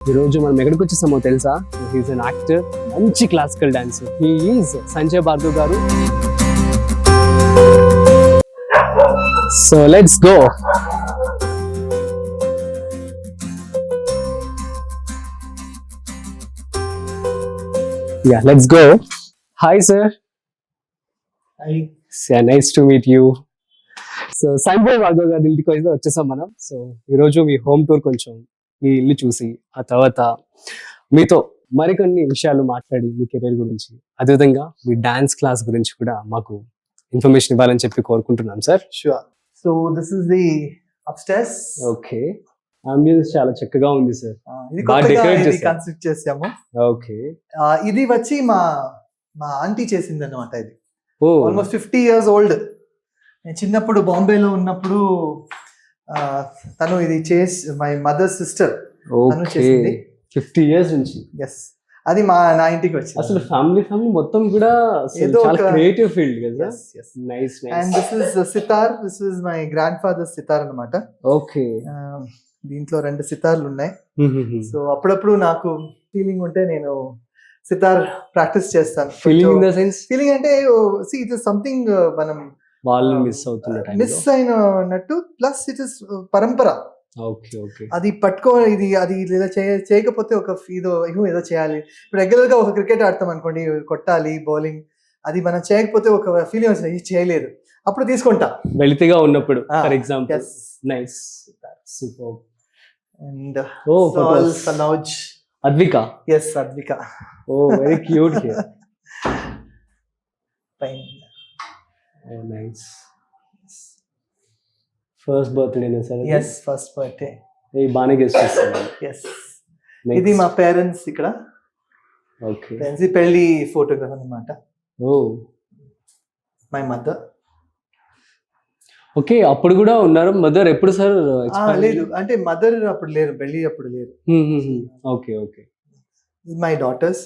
ఈ రోజు మనం ఎక్కడికి వచ్చేసామో తెలుసా? హీస్ అన్ యాక్టర్, మంచి classical dancer. He is Sanjay Bhargav garu. So let's go. Yeah, let's go. Hi, sir. Hi. Yeah, nice to meet you. So Sanjay Bhargav గారి ఇంటికి అయితే వచ్చేసాం మనం. సో ఈరోజు మీ హోమ్ టూర్, కొంచెం మీ ఇల్లు చూసి ఆ తర్వాత మీతో మరికొన్ని విషయాలు మాట్లాడి మీ కెరీర్ గురించి, అదేవిధంగా మీ డాన్స్ క్లాస్ గురించి కూడా మాకు ఇన్ఫర్మేషన్ ఇవ్వాలని చెప్పి కోరుకుంటున్నాం sir. Sure. So this is the upstairs. Okay, ambience చాలా చక్కగా ఉంది సార్. ఇది బాగా కొత్తగా decorate ఇది చేశారు. కన్స్ట్రక్ట్ చేసాము. ఓకే. ఇది వచ్చి మా ఆంటీ చేసింది అనమాట. ఇది ఓ ఆల్మోస్ట్ 50 years ఓల్డ్. నేను చిన్నప్పుడు బాంబేలో ఉన్నప్పుడు తను ఇది మై మదర్ సిస్టర్ తను ఓకే, చేసింది. 50 years నుంచి. ఎస్, అది నా ఇంటికి వచ్చింది. అసలు ఫ్యామిలీ మొత్తం కూడా అసలు ఏదో చాలా ఒక- క్రియేటివ్ ఫీల్డ్ కదా. Yes, yes. Nice and nice. This is sitar. This is my grandfather sitar అనమాట. ఓకే. దీంట్లో 2 సితార్లు ఉన్నాయి. సో అప్పుడప్పుడు నాకు ఫీలింగ్ ఉంటే నేను సితార్ ప్రాక్టీస్ చేస్తాను. Feeling in the sense feeling అంటే ఇట్ ఇస్ సంథింగ్ మనం వాళ్ళు మిస్ అవుతున్న టైంలో. మిస్ అయినట్టు. ప్లస్ ఇట్ ఇస్ పరంపర. Okay okay. అది ఇది లేదా చేయకపోతే ఒక ఏదో చేయాలి. ఇప్పుడు రెగ్యులర్ గా ఒక క్రికెట్ ఆడతాం అనుకోండి, కొట్టాలి బౌలింగ్, అది మనం చేయకపోతే ఒక ఫీలింగ్ వస్తుంది, ఇది చేయలేదు. అప్పుడు తీసుకుంటా వెలితిగా ఉన్నప్పుడు for example. Nice, super. And Oh, photos. Sanoj. Advika. Yes, Advika. Oh very cute here. Fine. Oh nice. First birthday నా సార్. Yes, first birthday. ఏ బానే గెస్ట్ చేస్తాను. ఎస్, ఇది మా పేరెంట్స్ ఇక్కడ. ఓకే. పేరెంట్స్ పెళ్లి ఫోటోగ్రాఫ్ అన్నమాట. Oh my mother. ఓకే, అప్పుడు కూడా ఉన్నారు మదర్. ఎప్పుడు సార్? లేదు, అంటే మదర్ అప్పుడు లేరు, పెళ్లి అప్పుడు లేరు. Okay okay. My daughters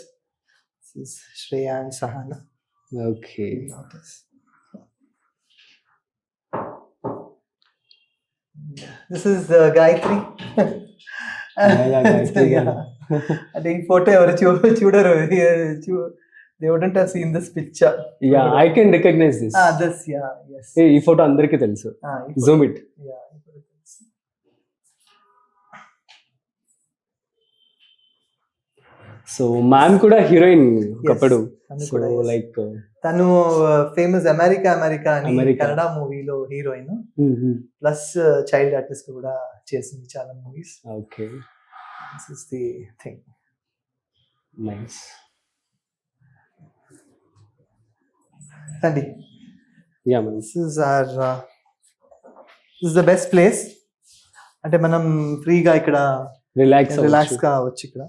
Shreya and Sahana. Okay. This is Gayatri. Gayatri గారు. అంటే ఈ ఫోటో ఎవరు చూడరు. They wouldn't have seen this picture. Yeah, I can recognize this. This, yeah, yes. ఈ ఫోటో అందరికీ తెలుసు. Zoom it. Yeah. So ma'am కూడా హీరోయిన్ ఒకప్పుడు. తను సో కూడా, yes. లైక్ తను ఫేమస్ అమెరికా అని America. కన్నడ మూవీలో హీరోయిన్. ప్లస్ చైల్డ్ ఆర్టిస్ట్ కూడా చేసింది చాలా movies. Okay. This is the thing. Nice. అండి, yeah ma'am. This is the best place. అంటే మనం ఫ్రీగా ఇక్కడ రిలాక్స్ రిలాక్స్ గా వచ్చి ఇక్కడ